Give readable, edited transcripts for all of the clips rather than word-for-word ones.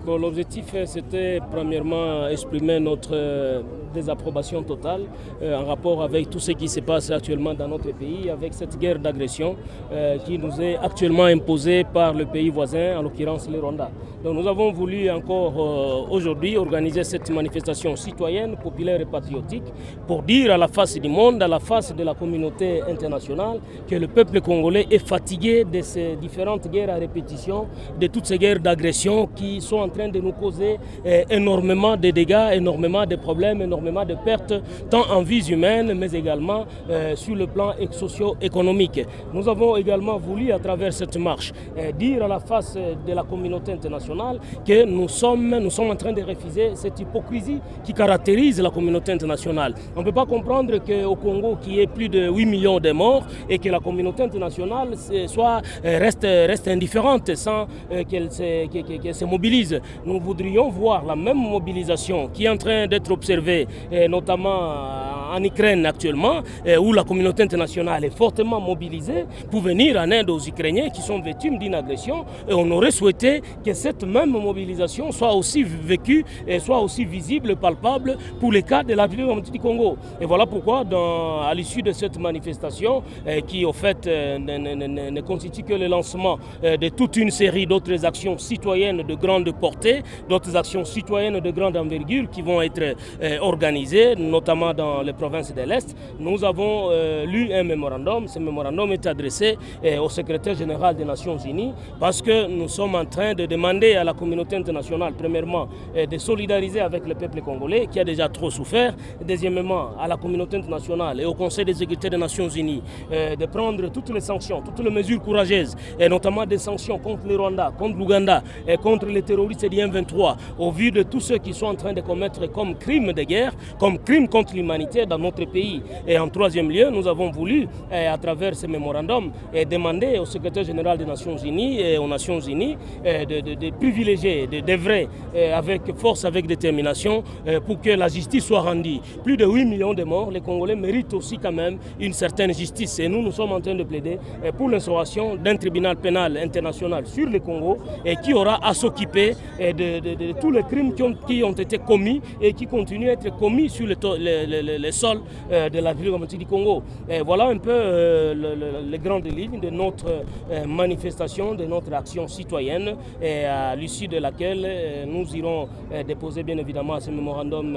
Bon, l'objectif, c'était premièrement exprimer notre désapprobation totale en rapport avec tout ce qui se passe actuellement dans notre pays, avec cette guerre d'agression qui nous est actuellement imposée par le pays voisin, en l'occurrence le Rwanda. Donc nous avons voulu encore aujourd'hui organiser cette manifestation citoyenne, populaire et patriotique pour dire à la face du monde, à la face de la communauté internationale, que le peuple congolais est fatigué de ces différentes guerres à répétition, de toutes ces guerres d'agression qui sont en train de nous causer énormément de dégâts, énormément de problèmes, énormément de pertes, tant en vies humaines, mais également sur le plan socio-économique. Nous avons également voulu, à travers cette marche, dire à la face de la communauté internationale que nous sommes en train de refuser cette hypocrisie qui caractérise la communauté internationale. On ne peut pas comprendre qu'au Congo, qui est plus de 8 millions de morts, et que la communauté internationale reste indifférente sans qu'elle se mobilise. Nous voudrions voir la même mobilisation qui est en train d'être observée, notamment en Ukraine actuellement, où la communauté internationale est fortement mobilisée pour venir en aide aux Ukrainiens qui sont victimes d'une agression. Et on aurait souhaité que cette même mobilisation soit aussi vécue et soit aussi visible, palpable pour les cas de la République du Congo. Et voilà pourquoi, à l'issue de cette manifestation, qui au fait ne constitue que le lancement de toute une série d'autres actions citoyennes de grande portée, d'autres actions citoyennes de grande envergure qui vont être organisées, notamment dans les provinces de l'Est, nous avons lu un mémorandum. Ce mémorandum est adressé au secrétaire général des Nations Unies parce que nous sommes en train de demander à la communauté internationale, premièrement, de solidariser avec le peuple congolais qui a déjà trop souffert, deuxièmement, à la communauté internationale et au Conseil de sécurité des Nations Unies de prendre toutes les sanctions, toutes les mesures courageuses, et notamment des sanctions contre le Rwanda, contre l'Ouganda et contre les terroristes du M23, au vu de tous ceux qui sont en train de commettre comme crimes de guerre, comme crimes contre l'humanité dans notre pays. Et en troisième lieu, nous avons voulu, à travers ce mémorandum, demander au secrétaire général des Nations Unies et aux Nations Unies de privilégier, d'œuvrer avec force, avec détermination pour que la justice soit rendue. Plus de 8 millions de morts, les Congolais méritent aussi quand même une certaine justice. Et nous sommes en train de plaider pour l'instauration d'un tribunal pénal international sur le Congo et qui aura à s'occuper de tous les crimes qui ont été commis et qui continuent à être commis sur le sol de la République du Congo. Et voilà un peu les grandes lignes de notre manifestation, de notre action citoyenne, et à l'issue de laquelle nous irons déposer bien évidemment ce mémorandum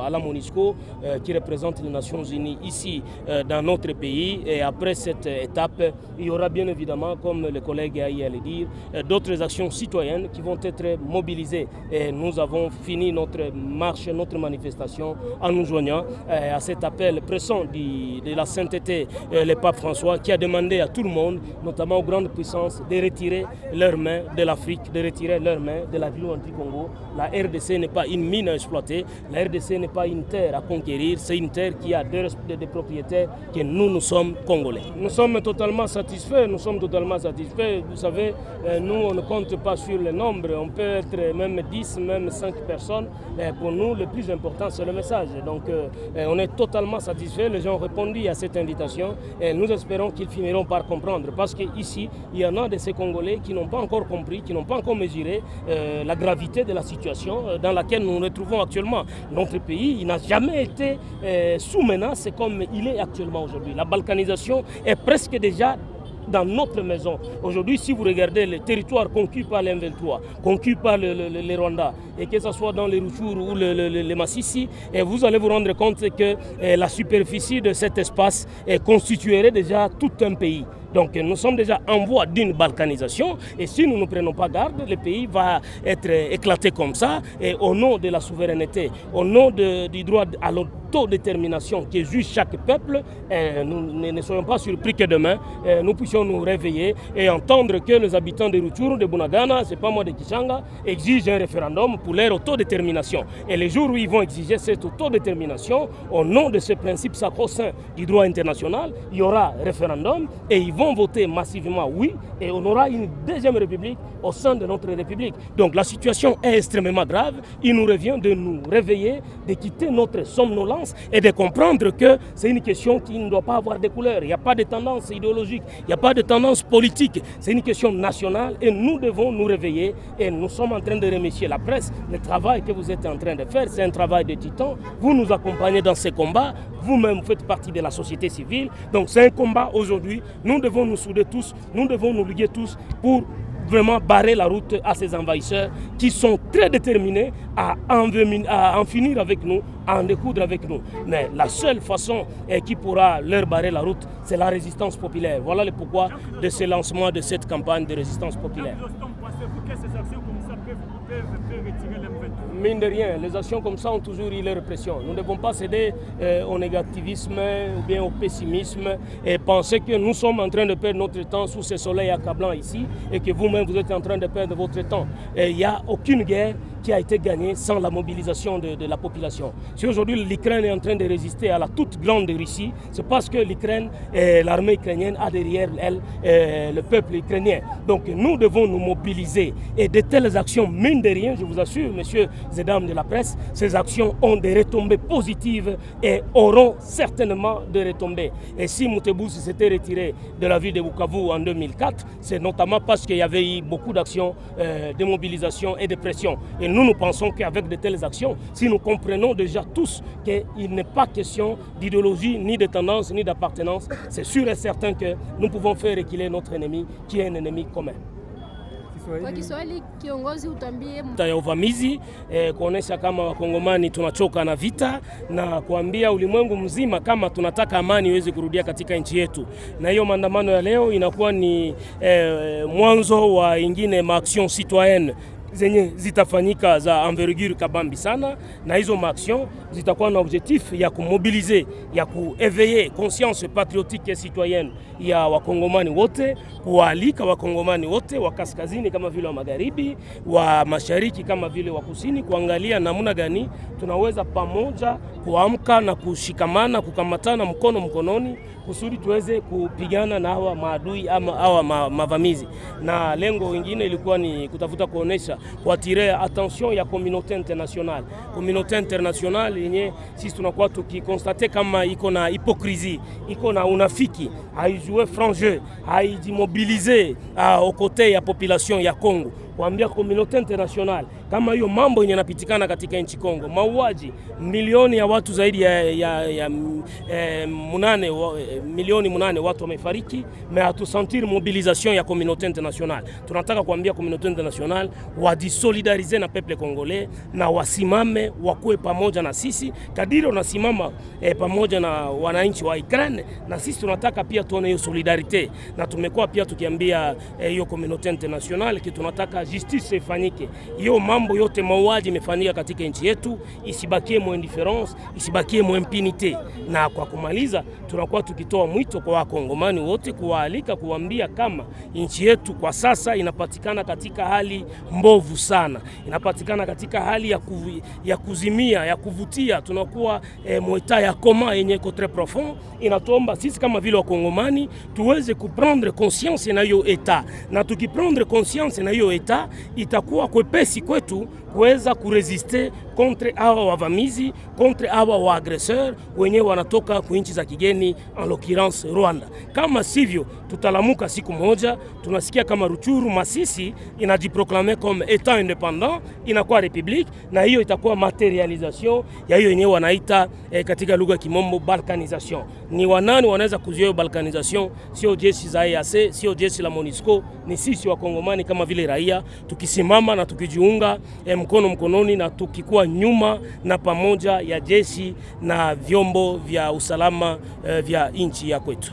à la MONUSCO qui représente les Nations Unies ici dans notre pays. Et après cette étape, il y aura bien évidemment, comme le collègue a eu à le dire, d'autres actions citoyennes qui vont être mobilisées. Et nous avons fini notre marche, notre manifestation en nous joignant à cet appel pressant de la sainteté, le pape François, qui a demandé à tout le monde, notamment aux grandes puissances, de retirer leurs mains de l'Afrique, de retirer leurs mains de la République du Congo. La RDC n'est pas une mine à exploiter, la RDC n'est pas une terre à conquérir, c'est une terre qui a des propriétaires que nous sommes Congolais. Nous sommes totalement satisfaits, Vous savez, nous, on ne compte pas sur le nombre, on peut être même 10, même 5 personnes. Mais pour nous, le plus important, c'est le message. Donc, on est totalement satisfaits. Les gens ont répondu à cette invitation et nous espérons qu'ils finiront par comprendre. Parce qu'ici, il y en a de ces Congolais qui n'ont pas encore compris, qui n'ont pas encore mesuré la gravité de la situation dans laquelle nous nous retrouvons actuellement. Notre pays n'a jamais été sous menace comme il est actuellement aujourd'hui. La balkanisation est presque déjà dans notre maison. Aujourd'hui, si vous regardez les territoires conquis par les M23, conquis par les Rwanda, et que ce soit dans les Rutshuru ou les Massissi, et vous allez vous rendre compte que la superficie de cet espace constituerait déjà tout un pays. Donc nous sommes déjà en voie d'une balkanisation et si nous ne prenons pas garde, le pays va être éclaté comme ça et au nom de la souveraineté, au nom du droit à l'autodétermination qui juge chaque peuple, nous ne soyons pas surpris que demain nous puissions nous réveiller et entendre que les habitants de Rutshuru, de Bunagana, c'est pas moi de Kishanga, exigent un référendum pour leur autodétermination. Et les jours où ils vont exiger cette autodétermination, au nom de ce principe sacro-saint du droit international, il y aura référendum et ils vont voter massivement oui et on aura une deuxième république au sein de notre république. Donc la situation est extrêmement grave. Il nous revient de nous réveiller, de quitter notre somnolence l'indépendance et de comprendre que c'est une question qui ne doit pas avoir de couleurs. Il n'y a pas de tendance idéologique, il n'y a pas de tendance politique. C'est une question nationale et nous devons nous réveiller et nous sommes en train de remercier la presse. Le travail que vous êtes en train de faire, c'est un travail de titan. Vous nous accompagnez dans ces combats. Vous-même, vous faites partie de la société civile. Donc c'est un combat aujourd'hui. Nous devons nous souder tous, nous devons nous liguer tous pour vraiment barrer la route à ces envahisseurs qui sont très déterminés à en finir avec nous, à en découdre avec nous. Mais la seule façon qui pourra leur barrer la route, c'est la résistance populaire. Voilà le pourquoi de ce lancement de cette campagne de résistance populaire. Mine de rien, les actions comme ça ont toujours eu leur répression. Nous ne devons pas céder au négativisme ou bien au pessimisme et penser que nous sommes en train de perdre notre temps sous ce soleil accablant ici et que vous-même vous êtes en train de perdre votre temps. Il n'y a aucune guerre qui a été gagnée sans la mobilisation de la population. Si aujourd'hui l'Ukraine est en train de résister à la toute grande Russie, c'est parce que l'Ukraine et l'armée ukrainienne a derrière elle le peuple ukrainien. Donc nous devons nous mobiliser et de telles actions, mine de rien, je vous assure, messieurs et dames de la presse, ces actions ont des retombées positives et auront certainement des retombées. Et si Moutebousi s'était retiré de la ville de Bukavu en 2004, c'est notamment parce qu'il y avait eu beaucoup d'actions de mobilisation et de pression. Et nous pensons qu'avec de telles actions, si nous comprenons déjà tous qu'il n'est pas question d'idéologie, ni de tendance, ni d'appartenance, c'est sûr et certain que nous pouvons faire reculer notre ennemi, qui est un ennemi commun. Kwa Kiswahili kiongozi utambie ya uvamizi kuonesha kama Wakongomani tunachoka na vita na kuambia ulimwengu mzima kama tunataka amani iweze kurudia katika nchi yetu. Na hiyo maandamano ya leo inakuwa ni mwanzo wa ingine maaction citoyenne zenye zitafanyika za envergure kabambi sana, na hizo maaction zitakuwa na objectif ya kumobilize, ya kueveiller conscience patriotique et citoyenne ya Wakongomani wote, kualika Wakongomani wote wa kaskazini kama vile wa magharibi, wa mashariki kama vile wa kusini, kuangalia namna gani tunaweza pamoja kuamka na kushikamana, kukamatana mkono mkononi kusudi tuweze kupigana na hawa maadui ama hawa mavamizi. Na lengo lingine ilikuwa ni kutafuta kuonesha, kuatire attention ya communauté internationale. Communauté internationale yenye sisi tunakuwa tukikonstate kama iko na hypocrisie, iko na unafiki, haijue franc jeu, haijimobilize aux côtés ya population ya Congo. Kuambia communauté internationale kama hiyo mambo yenye yanapitikana katika nchi Kongo, mauaji, milioni ya watu zaidi ya milioni 8 watu wamefariki, mais hatusentir mobilisation ya communauté internationale. Tunataka kuambia communauté internationale wajisolidarize na peuple congolais na wasimame wakuwe pamoja na sisi kadiri wanasimama pamoja na wananchi wa Ukraine, na sisi tunataka pia tuone hiyo solidarite, na tumekuwa pia tukiambia hiyo communauté internationale kitu tunataka justice ifanyike. Hiyo mambo yote mauaji imefanyika katika nchi yetu, isibakie mu indifference, isibakie mu impunité. Na kwa kumaliza, tunakuwa tukitoa mwito kwa Wakongomani wote, kuwaalika, kuambia kama nchi yetu kwa sasa inapatikana katika hali mbovu sana, inapatikana katika hali ya kuzimia, ya kuvutia. Tunakuwa mweta ya koma yenye iko très profond. Inatomba sisi kama vile Wakongomani tuweze kuprendre conscience na hiyo eta, na tukiprendre conscience na hiyo eta itakuwa kwepesi kwetu kuweza kuresiste contre hawa wavamizi, contre hawa waagresseur wenye wanatoka kwa nchi za kigeni, en l'occurrence Rwanda. Kama sivyo tutalamuka siku moja tunasikia kama Ruchuru, Masisi inajiproklame comme état indépendant, inakuwa republique, na hiyo itakuwa materialisation ya hiyo yenyewe wanaita katika lugha kimombo balkanisation. Ni wanani wanaweza kuzuia balkanisation? Sio jeshi za EAC, sio jeshi la MONUSCO, ni sisi Wakongomani kama vile raia tukisimama na tukijiunga mkono mkononi na tukikuwa nyuma na pamoja ya jeshi na vyombo vya usalama vya nchi ya kwetu.